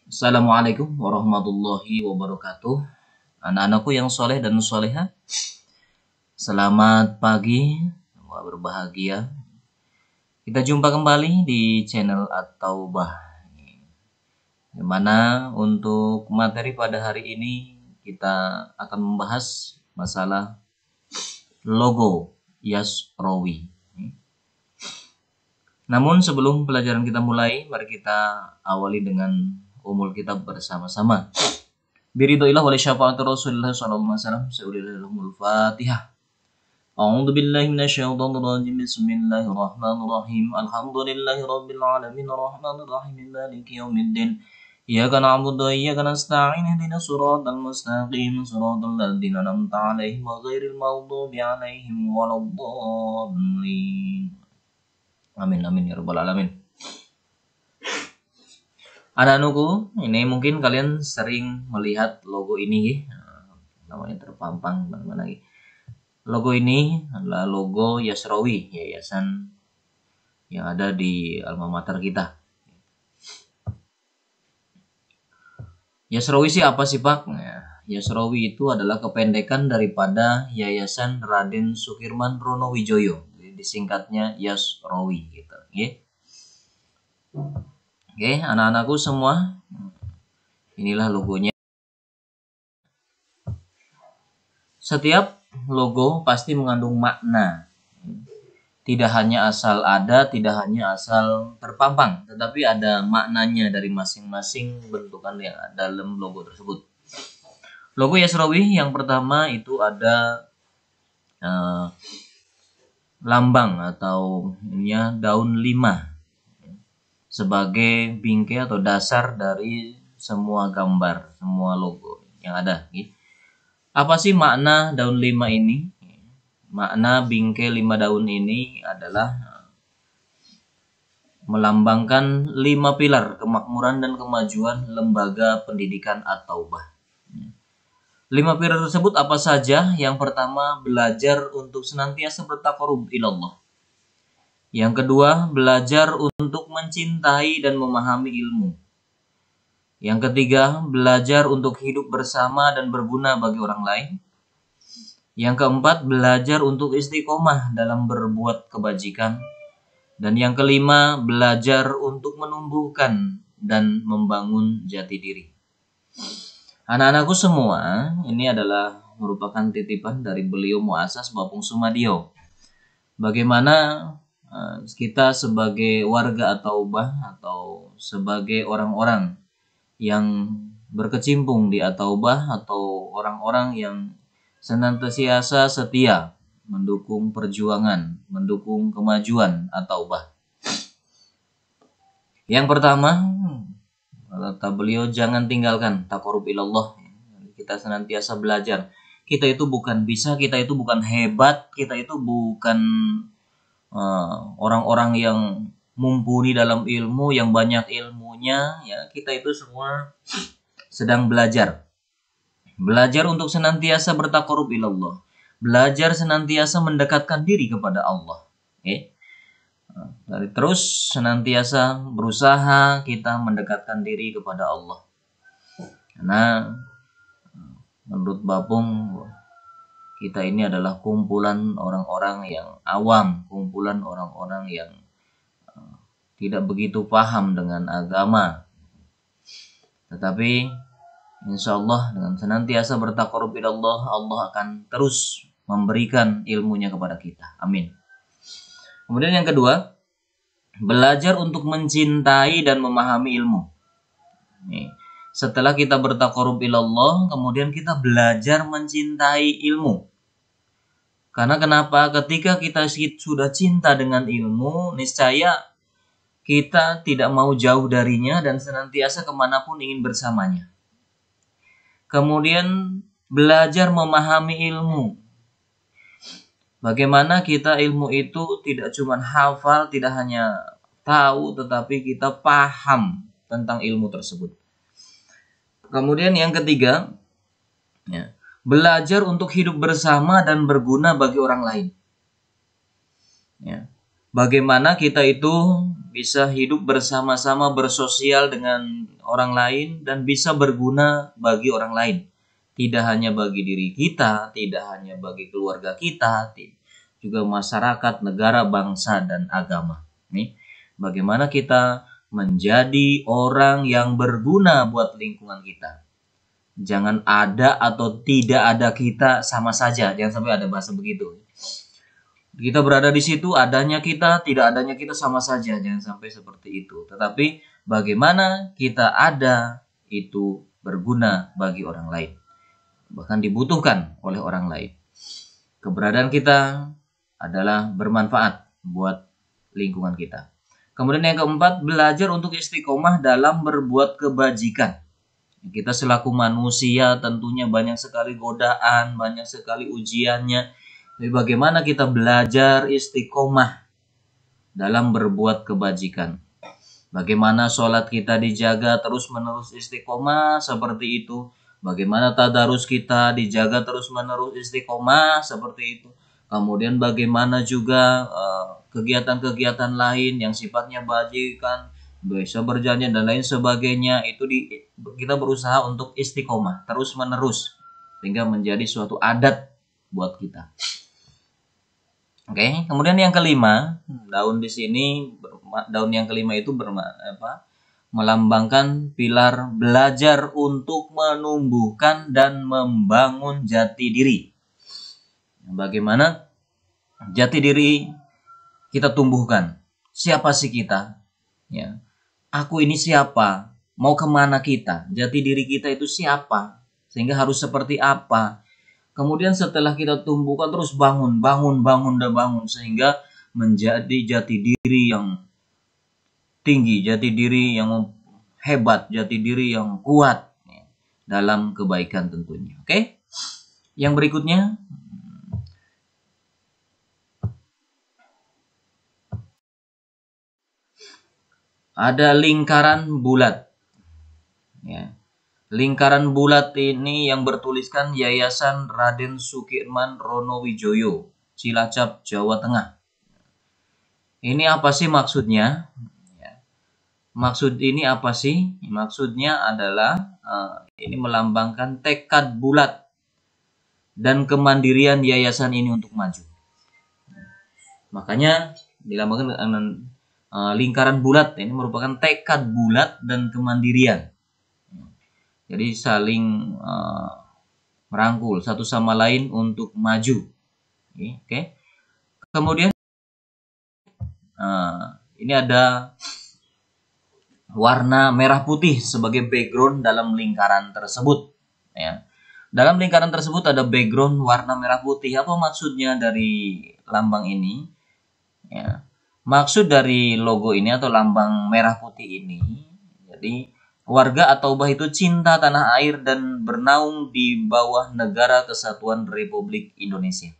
Assalamualaikum warahmatullahi wabarakatuh. Anak-anakku yang soleh dan soleha, selamat pagi, semoga berbahagia. Kita jumpa kembali di channel At-Taubah, di mana untuk materi pada hari ini kita akan membahas masalah logo Yasrawi. Namun sebelum pelajaran kita mulai, mari kita awali dengan umul kitab bersama-sama. Biridillah wa li syafaati Rasulillah sallallahu alaihi wasallam. Sa'ulillahumul Fatihah. A'udzu billahi minasyaitonir rajim. Bismillahirrahmanirrahim. Alhamdulillahi rabbil alamin arrahmanir rahim maliki yaumiddin. Iyyaka na'budu wa iyyaka nasta'in ihdinas siratal mustaqim siratal ladzina an'amta 'alaihim ghairil maghdubi 'alaihim waladdallin. Amin amin ya rabbal alamin. Anak-anakku, ini mungkin kalian sering melihat logo ini, namanya terpampang mana lagi. Logo ini adalah logo Yasrawi, yayasan yang ada di alma mater kita. Yasrawi sih apa sih Pak? Yasrawi itu adalah kependekan daripada Yayasan Raden Sukirman Ronowijoyo, disingkatnya Yasrawi gitu. Oke, anak-anakku semua, inilah logonya. Setiap logo pasti mengandung makna. Tidak hanya asal ada, tidak hanya asal terpampang, tetapi ada maknanya dari masing-masing bentukan yang ada dalam logo tersebut. Logo Yasrawi yang pertama itu ada lambang atau daun 5 sebagai bingkai atau dasar dari semua gambar, semua logo yang ada. Apa sih makna daun 5 ini? Makna bingkai 5 daun ini adalah melambangkan 5 pilar kemakmuran dan kemajuan lembaga pendidikan At-Taubah. 5 pilar tersebut apa saja? Yang pertama, belajar untuk senantiasa bertaqarrub ilallah. Yang kedua, belajar untuk mencintai dan memahami ilmu. Yang ketiga, belajar untuk hidup bersama dan berguna bagi orang lain. Yang keempat, belajar untuk istiqomah dalam berbuat kebajikan. Dan yang kelima, belajar untuk menumbuhkan dan membangun jati diri. Anak-anakku semua, ini adalah merupakan titipan dari beliau Mu'assas Bapung Sumadio. Bagaimana kita sebagai warga At-Taubah atau sebagai orang-orang yang berkecimpung di At-Taubah atau orang-orang yang senantiasa setia mendukung perjuangan, mendukung kemajuan At-Taubah. Yang pertama, kata beliau, jangan tinggalkan taqarrub ilallah. Kita senantiasa belajar. Kita itu bukan bisa, kita itu bukan hebat, kita itu bukan orang-orang yang mumpuni dalam ilmu, yang banyak ilmunya, ya. Kita itu semua sedang belajar. Belajar untuk senantiasa bertaqarrub ilallah. Belajar senantiasa mendekatkan diri kepada Allah. Terus senantiasa berusaha kita mendekatkan diri kepada Allah. Karena menurut Bapung, kita ini adalah kumpulan orang-orang yang awam, kumpulan orang-orang yang tidak begitu paham dengan agama. Tetapi insya Allah dengan senantiasa bertaqarrub ilallah, Allah akan terus memberikan ilmunya kepada kita. Amin. Kemudian yang kedua, belajar untuk mencintai dan memahami ilmu. Setelah kita bertaqarrub ilallah, kemudian kita belajar mencintai ilmu. Karena kenapa? Ketika kita sudah cinta dengan ilmu, niscaya kita tidak mau jauh darinya dan senantiasa kemanapun ingin bersamanya. Kemudian belajar memahami ilmu. Bagaimana kita ilmu itu tidak cuma hafal, tidak hanya tahu, tetapi kita paham tentang ilmu tersebut. Kemudian yang ketiga, belajar untuk hidup bersama dan berguna bagi orang lain. Bagaimana kita itu bisa hidup bersama-sama, bersosial dengan orang lain, dan bisa berguna bagi orang lain. Tidak hanya bagi diri kita, tidak hanya bagi keluarga kita, juga masyarakat, negara, bangsa, dan agama. Nih, bagaimana kita menjadi orang yang berguna buat lingkungan kita. Jangan ada atau tidak ada kita sama saja. Jangan sampai ada bahasa begitu. Kita berada di situ, adanya kita, tidak adanya kita sama saja. Jangan sampai seperti itu. Tetapi bagaimana kita ada itu berguna bagi orang lain. Bahkan dibutuhkan oleh orang lain. Keberadaan kita adalah bermanfaat buat lingkungan kita. Kemudian yang keempat, belajar untuk istiqomah dalam berbuat kebajikan. Kita selaku manusia tentunya banyak sekali godaan, banyak sekali ujiannya. Tapi bagaimana kita belajar istiqomah dalam berbuat kebajikan? Bagaimana sholat kita dijaga terus-menerus istiqomah seperti itu? Bagaimana tadarus kita dijaga terus-menerus istiqomah seperti itu? Kemudian bagaimana juga kegiatan-kegiatan lain yang sifatnya bajikan, bisa berjanji dan lain sebagainya, itu kita berusaha untuk istiqomah terus-menerus sehingga menjadi suatu adat buat kita. Oke, kemudian yang kelima, daun yang kelima itu melambangkan pilar belajar untuk menumbuhkan dan membangun jati diri. Bagaimana jati diri kita tumbuhkan? Siapa sih kita? Ya, aku ini siapa? Mau kemana kita? Jati diri kita itu siapa? Sehingga harus seperti apa? Kemudian setelah kita tumbuhkan terus bangun sehingga menjadi jati diri yang tinggi, jati diri yang hebat, jati diri yang kuat dalam kebaikan tentunya. Oke? Yang berikutnya, ada lingkaran bulat. Ya. Lingkaran bulat ini yang bertuliskan Yayasan Raden Sukirman Ronowijoyo, Cilacap, Jawa Tengah. Ini apa sih maksudnya? Maksud ini apa sih? Maksudnya adalah ini melambangkan tekad bulat dan kemandirian yayasan ini untuk maju. Makanya dilambangkan dengan lingkaran bulat. Ini merupakan tekad bulat dan kemandirian. Jadi saling merangkul satu sama lain untuk maju. Oke. Kemudian ini ada warna merah putih sebagai background dalam lingkaran tersebut. Ya. Dalam lingkaran tersebut ada background warna merah putih. Apa maksudnya dari lambang ini? Ya. Maksud dari logo ini atau lambang merah putih ini, jadi warga At-Taubah itu cinta tanah air dan bernaung di bawah Negara Kesatuan Republik Indonesia.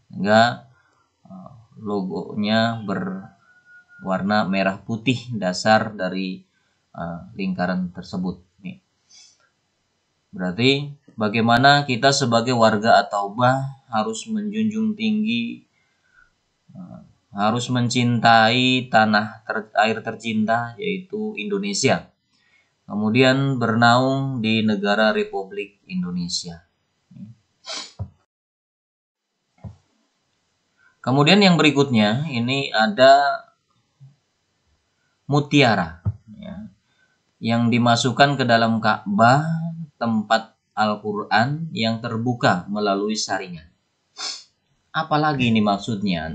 Sehingga logonya berwarna merah putih dasar dari lingkaran tersebut. Berarti bagaimana kita sebagai warga At-Taubah harus menjunjung tinggi, harus mencintai tanah air tercinta yaitu Indonesia. Kemudian bernaung di negara Republik Indonesia. Kemudian yang berikutnya ini ada mutiara ya, yang dimasukkan ke dalam Ka'bah, tempat Al-Quran yang terbuka melalui saringan. Apalagi ini maksudnya?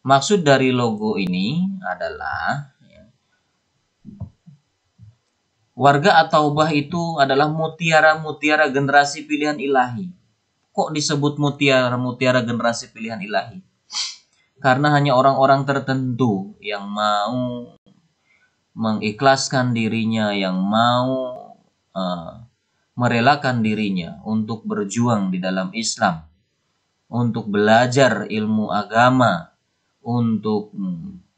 Maksud dari logo ini adalah warga At-Taubah itu adalah mutiara-mutiara generasi pilihan ilahi. Kok disebut mutiara-mutiara generasi pilihan ilahi? Karena hanya orang-orang tertentu yang mau mengikhlaskan dirinya, yang mau merelakan dirinya untuk berjuang di dalam Islam, untuk belajar ilmu agama, untuk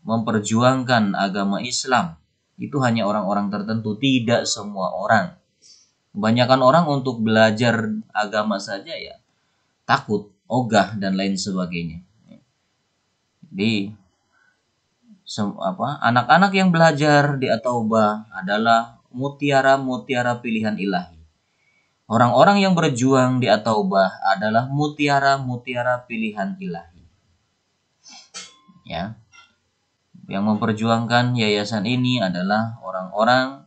memperjuangkan agama Islam, itu hanya orang-orang tertentu, tidak semua orang. Kebanyakan orang untuk belajar agama saja ya takut, ogah dan lain sebagainya. Jadi anak-anak yang belajar di At-Taubah adalah mutiara-mutiara pilihan ilahi. Orang-orang yang berjuang di At-Taubah adalah mutiara-mutiara pilihan ilahi. Ya. Yang memperjuangkan yayasan ini adalah orang-orang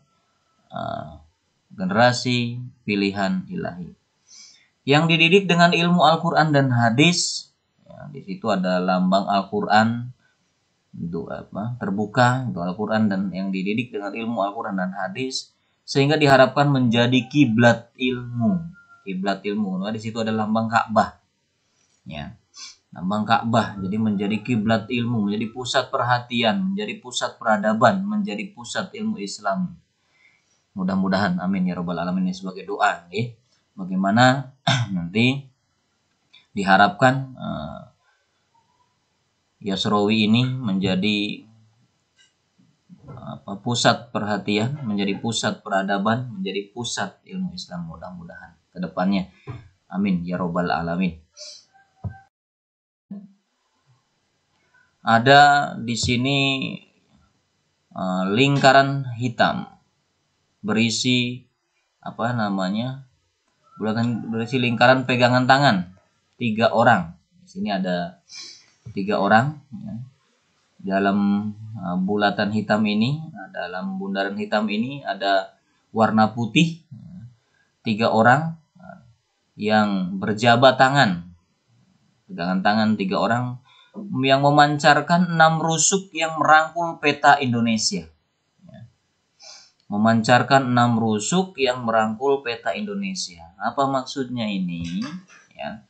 generasi pilihan ilahi. Yang dididik dengan ilmu Al-Quran dan hadis. Ya, di situ ada lambang Al-Quran itu terbuka untuk Al-Quran dan yang dididik dengan ilmu Al-Quran dan hadis, sehingga diharapkan menjadi kiblat ilmu. Nah, di situ ada lambang Ka'bah. Ya. Lambang Ka'bah, jadi menjadi kiblat ilmu, menjadi pusat perhatian, menjadi pusat peradaban, menjadi pusat ilmu Islam. Mudah-mudahan, amin ya robbal alamin, ini sebagai doa. Bagaimana nanti diharapkan Yasrawi ini menjadi pusat perhatian, menjadi pusat peradaban, menjadi pusat ilmu Islam, mudah-mudahan ke depannya. Amin ya robbal alamin. Ada di sini lingkaran hitam berisi berisi lingkaran pegangan tangan 3 orang. Di sini ada 3 orang. Ya. Dalam bulatan hitam ini, dalam bundaran hitam ini ada warna putih. 3 orang yang berjabat tangan, pegangan tangan 3 orang yang memancarkan 6 rusuk yang merangkul peta Indonesia. Memancarkan 6 rusuk yang merangkul peta Indonesia. Apa maksudnya ini? Ya.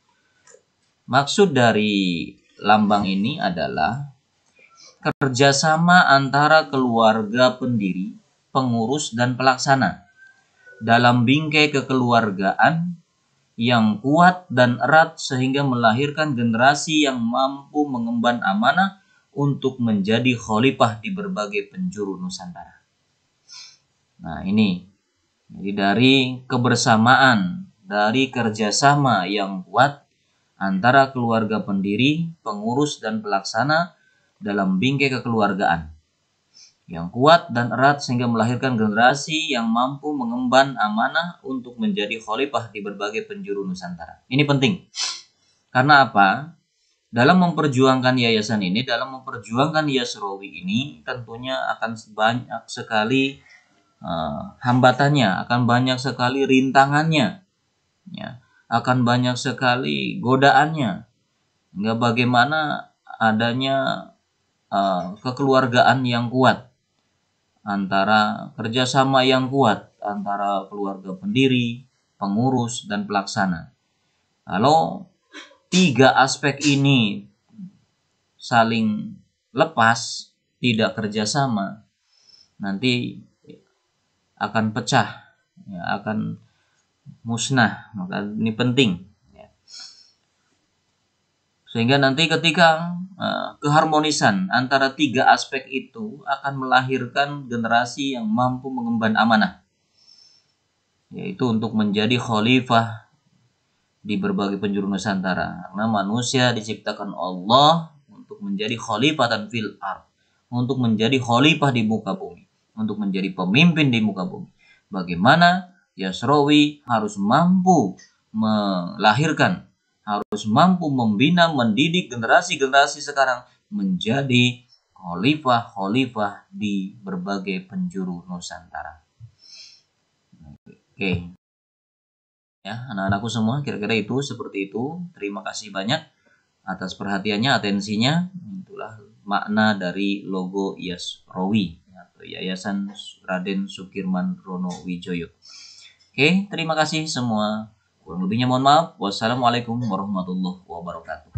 Maksud dari lambang ini adalah kerjasama antara keluarga pendiri, pengurus, dan pelaksana dalam bingkai kekeluargaan yang kuat dan erat sehingga melahirkan generasi yang mampu mengemban amanah untuk menjadi khalifah di berbagai penjuru Nusantara. Nah ini, jadi dari kebersamaan, dari kerjasama yang kuat antara keluarga pendiri, pengurus, dan pelaksana dalam bingkai kekeluargaan yang kuat dan erat sehingga melahirkan generasi yang mampu mengemban amanah untuk menjadi khalifah di berbagai penjuru Nusantara. Ini penting. Karena apa? Dalam memperjuangkan yayasan ini, dalam memperjuangkan Yasrawi ini, tentunya akan banyak sekali hambatannya, akan banyak sekali rintangannya, ya, akan banyak sekali godaannya. Hingga bagaimana adanya kekeluargaan yang kuat, antara kerjasama yang kuat antara keluarga pendiri, pengurus, dan pelaksana. Kalau 3 aspek ini saling lepas, tidak kerjasama, nanti akan pecah, ya, akan musnah. Maka ini penting. Sehingga nanti ketika keharmonisan antara 3 aspek itu akan melahirkan generasi yang mampu mengemban amanah, yaitu untuk menjadi khalifah di berbagai penjuru Nusantara. Karena manusia diciptakan Allah untuk menjadi khalifah dan fil ardh, untuk menjadi khalifah di muka bumi, untuk menjadi pemimpin di muka bumi. Bagaimana Yasrawi harus mampu melahirkan, harus mampu membina, mendidik generasi-generasi sekarang menjadi khalifah-khalifah di berbagai penjuru Nusantara. Oke. Ya, anak-anakku semua, kira-kira itu seperti itu. Terima kasih banyak atas perhatiannya, atensinya. Itulah makna dari logo Yasrawi atau Yayasan Raden Sukirman Rono Wijoyo. Oke, terima kasih semua. Kurang lebihnya mohon maaf. Wassalamualaikum warahmatullahi wabarakatuh.